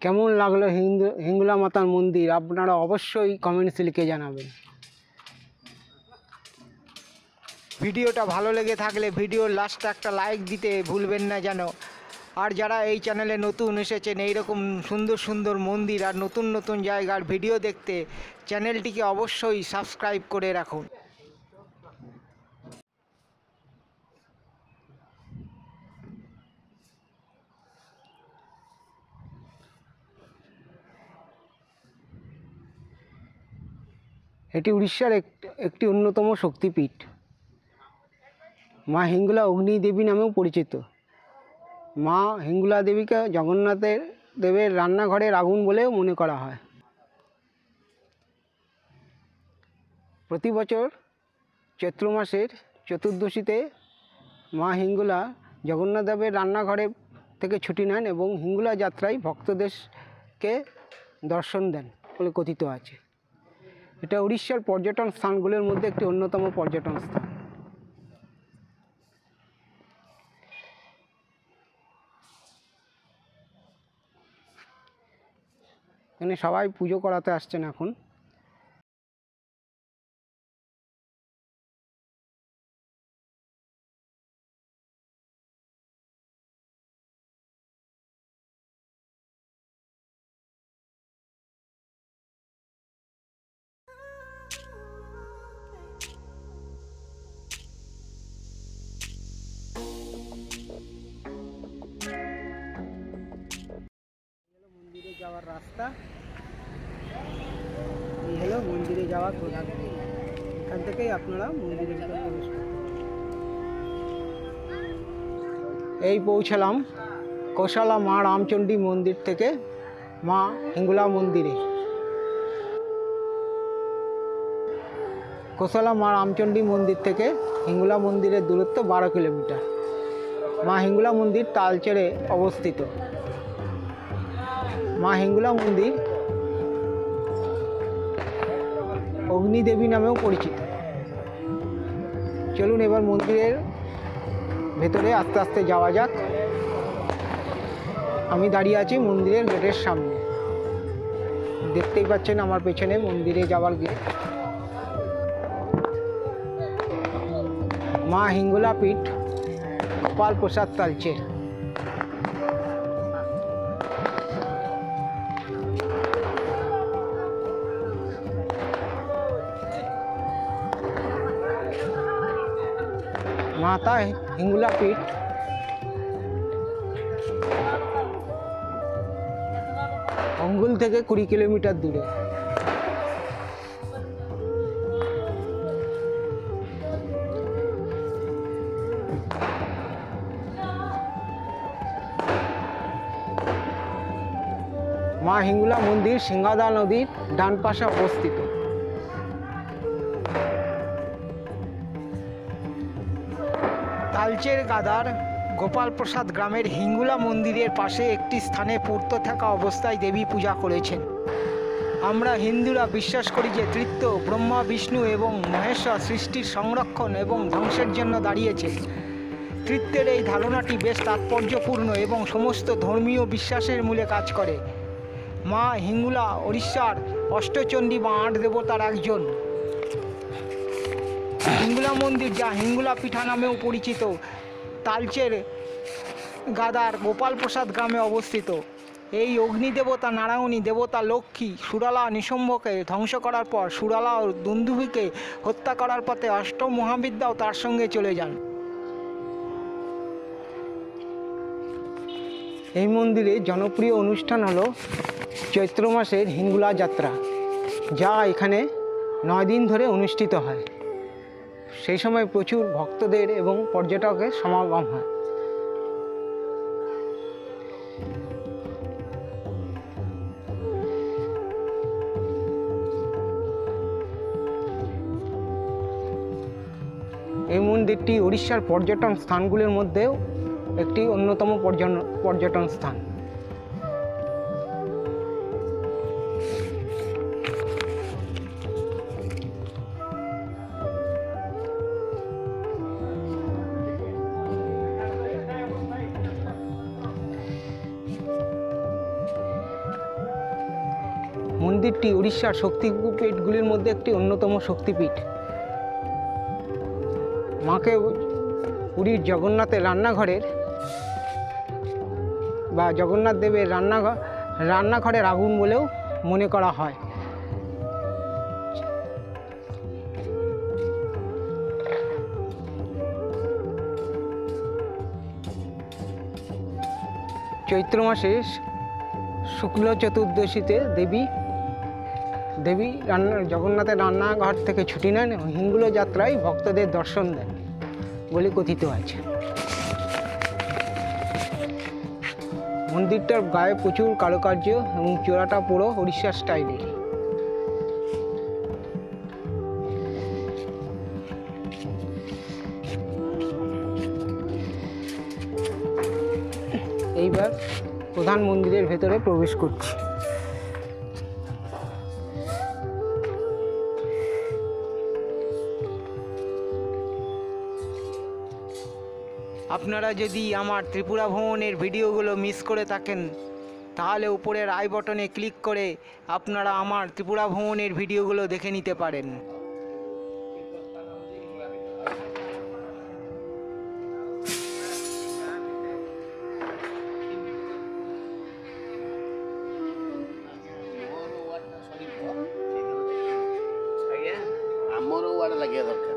কেমন লাগলো হিঙ্গুলা মাতার মন্দির আপনারা অবশ্যই কমেন্টসে লিখে জানাবেন। ভিডিওটা ভালো লেগে থাকলে ভিডিওর লাস্টে একটা লাইক দিতে ভুলবেন না যেন। আর যারা এই চ্যানেলে নতুন এসেছেন এইরকম সুন্দর সুন্দর মন্দির আর নতুন নতুন জায়গার ভিডিও দেখতে চ্যানেলটিকে অবশ্যই সাবস্ক্রাইব করে রাখুন। এটি উড়িষ্যার একটি অন্যতম শক্তিপীঠ। মা হিঙ্গুলা অগ্নি দেবী নামেও পরিচিত। মা হিঙ্গুলা দেবীকে জগন্নাথের দেবের রান্নাঘরের আগুন বলেও মনে করা হয়। প্রতি বছর চৈত্র মাসের চতুর্দশীতে মা হিঙ্গুলা জগন্নাথ দেবের রান্নাঘরে থেকে ছুটি নেন এবং হিঙ্গুলা যাত্রায় ভক্তদেরকে দর্শন দেন বলে কথিত আছে। এটা উড়িষ্যার পর্যটন স্থানগুলির মধ্যে একটি অন্যতম পর্যটন স্থান। এখানে সবাই পুজো করাতে আসছেন এখন। মন্দিরে যাওয়ার রাস্তা, এই হলো মন্দিরে যাওয়ার প্রধান পথ। এখান থেকেই আপনারা মন্দিরে ভিতরে প্রবেশ করবেন। এই পৌঁছালাম কোশালা মা রামচণ্ডী মন্দির থেকে মা হিঙ্গুলা মন্দিরে। কোশালা মা রামচণ্ডী মন্দির থেকে হিঙ্গুলা মন্দিরের দূরত্ব 12 কিলোমিটার। মা হিঙ্গুলা মন্দির তালচেরে অবস্থিত। মা হিঙ্গুলা মন্দির অগ্নিদেবী নামেও পরিচিত। চলুন এবার মন্দিরের ভেতরে আস্তে আস্তে যাওয়া যাক। আমি দাঁড়িয়ে আছি মন্দিরের গেটের সামনে। দেখতেই পাচ্ছেন আমার পেছনে মন্দিরে যাওয়ার গেট। মা হিঙ্গুলা পীঠ, গোপাল প্রসাদ তালচের। মাতা হিঙ্গুলা পীঠ অঙ্গুল থেকে 20 কিলোমিটার দূরে। মা হিঙ্গুলা মন্দির সিংহদা নদীর ডান পাশে অবস্থিত। তালচের গাদার গোপাল প্রসাদ গ্রামের হিঙ্গুলা মন্দিরের পাশে একটি স্থানে পূর্ত থাকা অবস্থায় দেবী পূজা করেছেন। আমরা হিন্দুরা বিশ্বাস করি যে ত্রিত্ব ব্রহ্মা, বিষ্ণু এবং মহেশ্বর সৃষ্টির সংরক্ষণ এবং ধ্বংসের জন্য দাঁড়িয়েছে। ত্রিত্বের এই ধারণাটি বেশ তাৎপর্যপূর্ণ এবং সমস্ত ধর্মীয় বিশ্বাসের মূলে কাজ করে। মা হিঙ্গুলা ওড়িশার অষ্টচণ্ডী বা 8 দেবতার একজন। হিঙ্গুলা মন্দির, যা হিঙ্গুলা পীঠা নামেও পরিচিত, তালচের গাদার গোপাল প্রসাদ গ্রামে অবস্থিত। এই অগ্নিদেবতা নারায়ণী দেবতা লক্ষ্মী সুরালা নিশম্ভকে ধ্বংস করার পর সুরালা ও দুন্দুভিকে হত্যা করার পথে অষ্টম মহাবিদ্যাও তার সঙ্গে চলে যান। এই মন্দিরে জনপ্রিয় অনুষ্ঠান হলো চৈত্র মাসের হিঙ্গুলা যাত্রা, যা এখানে 9 দিন ধরে অনুষ্ঠিত হয়। সেই সময় প্রচুর ভক্তদের এবং পর্যটকের সমাগম হয়। এই মন্দিরটি উড়িষ্যার পর্যটন স্থানগুলির মধ্যেও একটি অন্যতম পর্যটন স্থান। মন্দিরটি উড়িষ্যার শক্তিপীঠগুলির মধ্যে একটি অন্যতম শক্তিপীঠ। মাকে পুরীর জগন্নাথের রান্নাঘরের বা জগন্নাথ দেবের রান্নাঘরের আগুন বলেও মনে করা হয়। চৈত্র মাসে শুক্ল চতুর্দশীতে দেবী জগন্নাথের রান্নাঘর থেকে ছুটি নেন, হিঙ্গুল যাত্রায় ভক্তদের দর্শন দেন বলে কথিত আছে। মন্দিরটার গায়ে প্রচুর কারুকার্য এবং চূড়াটা পুরো উড়িষ্যা স্টাইলের। এইবার প্রধান মন্দিরের ভেতরে প্রবেশ করছি। আপনারা যদি আমার ত্রিপুরা ভ্রমণের ভিডিওগুলো মিস করে থাকেন তাহলে উপরের আই বটনে ক্লিক করে আপনারা আমার ত্রিপুরা ভ্রমণের ভিডিওগুলো দেখে নিতে পারেন। ଆମର ୱାର୍ଡ ଲାଗିବା ଦରକାର।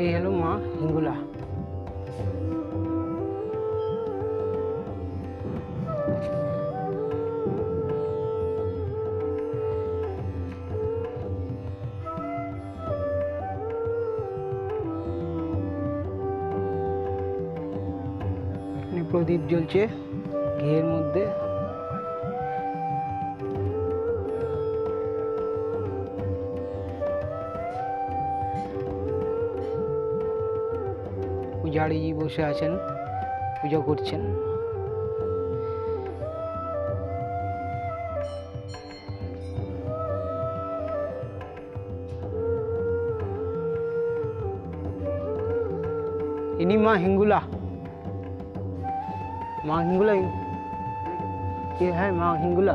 এই হলো মা হিঙ্গুলা। প্রদীপ জ্বলছে ঘিয়ের মধ্যে। পূজারীজি বসে আছেন, পূজা করছেন। ইনি মা হিঙ্গুলা। माँ हिंगुला ये है माँ हिंगुला।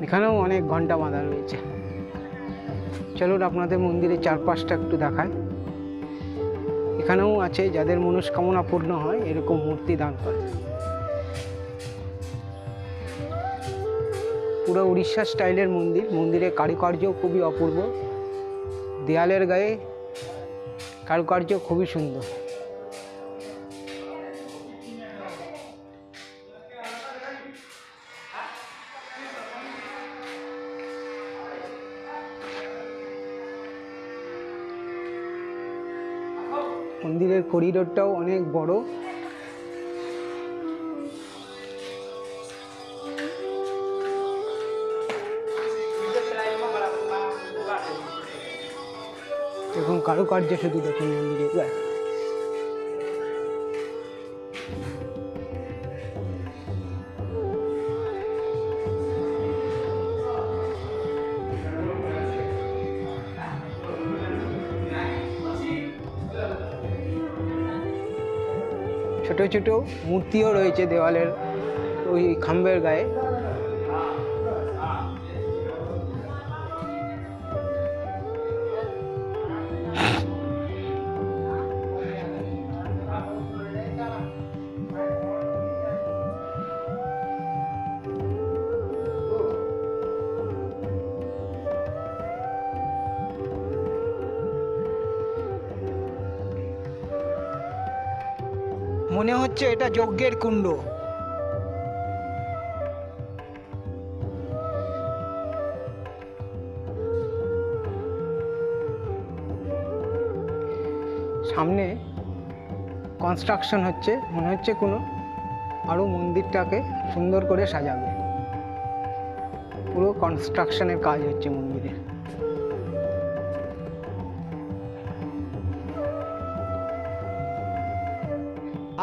এখানেও অনেক ঘন্টা বাঁধা রয়েছে। চলুন আপনাদের মন্দিরের চারপাশটা একটু দেখায়। এখানেও আছে যাদের মনস্কামনা পূর্ণ হয় এরকম মূর্তি দান করে। পুরো উড়িষ্যা স্টাইলের মন্দির। মন্দিরের কারুকার্য খুবই অপূর্ব, দেয়ালের গায়ে কারুকার্য খুবই সুন্দর। মন্দিরের করিডোরটাও অনেক বড়। দেখুন কারুকার্য শুধু দেখুন মন্দিরে। ছোট ছোট মূর্তিও রয়েছে দেওয়ালের ওই খাম্বের গায়ে। মনে হচ্ছে এটা যজ্ঞের কুণ্ড। সামনে কনস্ট্রাকশন হচ্ছে, মনে হচ্ছে কোনো আরও মন্দিরটাকে সুন্দর করে সাজাবে। পুরো কনস্ট্রাকশনের কাজ হচ্ছে মন্দিরের।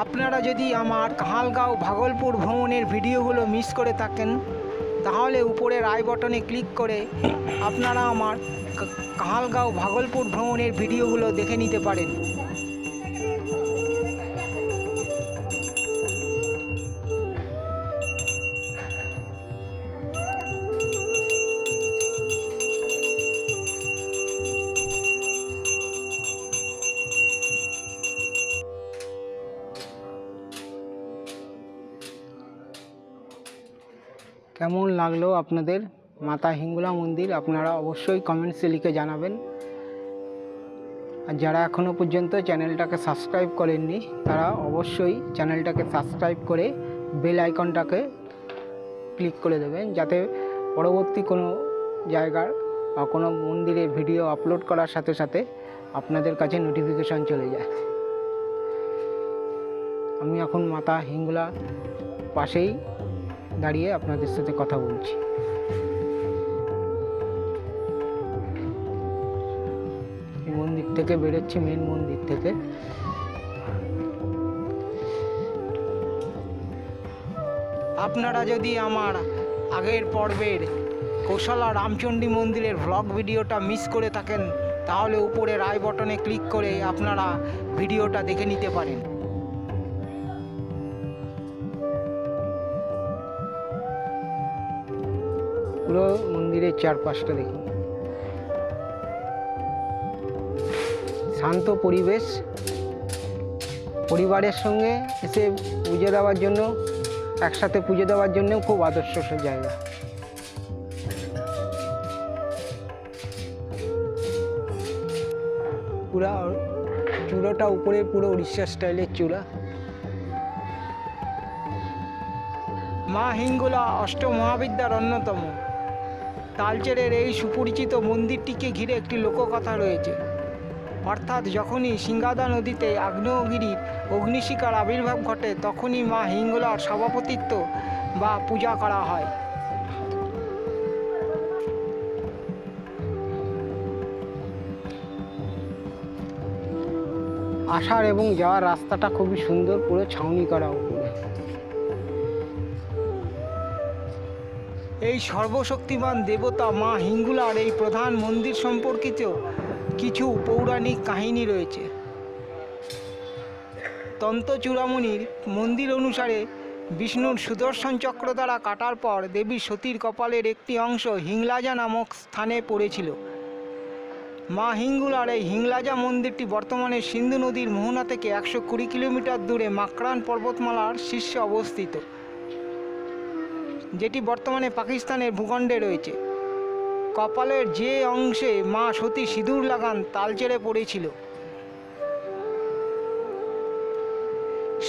আপনারা যদি আমার কাহালগাঁও ভাগলপুর ভ্রমণের ভিডিওগুলো মিস করে থাকেন তাহলে উপরের আই বটনে ক্লিক করে আপনারা আমার কাহালগাঁও ভাগলপুর ভ্রমণের ভিডিওগুলো দেখে নিতে পারেন। কেমন লাগলো আপনাদের মাতা হিঙ্গুলা মন্দির আপনারা অবশ্যই কমেন্টসে লিখে জানাবেন। আর যারা এখনও পর্যন্ত চ্যানেলটাকে সাবস্ক্রাইব করেননি তারা অবশ্যই চ্যানেলটাকে সাবস্ক্রাইব করে বেল আইকনটাকে ক্লিক করে দেবেন, যাতে পরবর্তী কোনো জায়গার বা কোনো মন্দিরের ভিডিও আপলোড করার সাথে সাথে আপনাদের কাছে নোটিফিকেশন চলে যায়। আমি এখন মাতা হিঙ্গুলা পাশেই দাঁড়িয়ে আপনাদের সাথে কথা বলছি। এই মন্দির থেকে বেরোচ্ছি, মেন মন্দির থেকে। আপনারা যদি আমার আগের পর্বের কৌশলা রামচণ্ডী মন্দিরের ভ্লগ ভিডিওটা মিস করে থাকেন তাহলে উপরের আই বটনে ক্লিক করে আপনারা ভিডিওটা দেখে নিতে পারেন। পুরো মন্দিরের চারপাশটা দেখুন, শান্ত পরিবেশ। পরিবারের সঙ্গে এসে পুজো দেওয়ার জন্য, একসাথে পুজো দেওয়ার জন্য খুব আদর্শ জায়গা। পুরা চূড়াটা উপরে পুরো উড়িষ্যা স্টাইলের চূড়া। মা হিঙ্গুলা অষ্টমহাবিদ্যার অন্যতম তালচেরের এই সুপরিচিত মন্দিরটিকে ঘিরে একটি লোককথা রয়েছে। অর্থাৎ যখনই সিঙ্গাদা নদীতে আগ্নেয়গিরির অগ্নিশিখার আবির্ভাব ঘটে তখনই মা হিঙ্গুলার সভাপতিত্ব বা পূজা করা হয়। আসার এবং যাওয়ার রাস্তাটা খুবই সুন্দর, পুরো ছাউনি করা উপরে। এই সর্বশক্তিমান দেবতা মা হিঙ্গুলার এই প্রধান মন্দির সম্পর্কিত কিছু পৌরাণিক কাহিনী রয়েছে। তন্ত্রচূড়ামণির মন্দির অনুসারে বিষ্ণুর সুদর্শন চক্র দ্বারা কাটার পর দেবী সতীর কপালের একটি অংশ হিংলাজা নামক স্থানে পড়েছিল। মা হিঙ্গুলার এই হিংলাজা মন্দিরটি বর্তমানে সিন্ধু নদীর মোহনা থেকে 120 কিলোমিটার দূরে মাকরান পর্বতমালার শীর্ষে অবস্থিত, যেটি বর্তমানে পাকিস্তানের ভূখণ্ডে রয়েছে। কপালের যে অংশে মা সতী সিঁদুর লাগান তালচেরে পড়েছিল।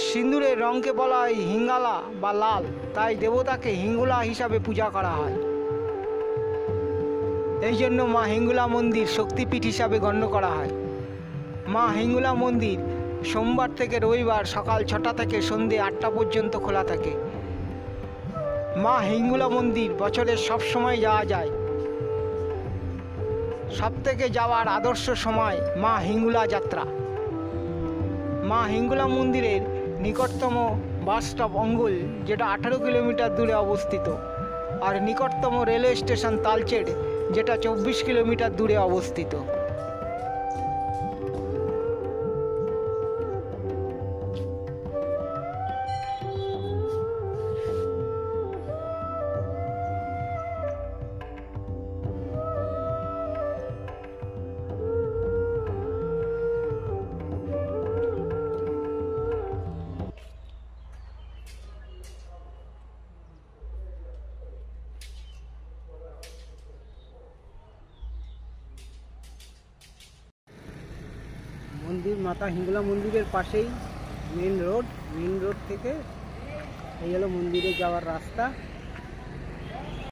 সিঁদুরের রঙকে বলা হয় হিঙ্গালা বা লাল, তাই দেবতাকে হিঙ্গুলা হিসাবে পূজা করা হয়। এই জন্য মা হিঙ্গুলা মন্দির শক্তিপীঠ হিসাবে গণ্য করা হয়। মা হিঙ্গুলা মন্দির সোমবার থেকে রবিবার সকাল 6টা থেকে সন্ধ্যে 8টা পর্যন্ত খোলা থাকে। মা হিঙ্গুলা মন্দির বছরের সব সময় যাওয়া যায়। সবথেকে যাওয়ার আদর্শ সময় মা হিঙ্গুলা যাত্রা। মা হিঙ্গুলা মন্দিরের নিকটতম বাস স্টপ অঙ্গুল, যেটা 18 কিলোমিটার দূরে অবস্থিত, আর নিকটতম রেলওয়ে স্টেশন তালচের, যেটা 24 কিলোমিটার দূরে অবস্থিত। মন্দির মাতা হিঙ্গুলা মন্দিরের পাশেই মেন রোড থেকে এই হলো মন্দিরে যাওয়ার রাস্তা।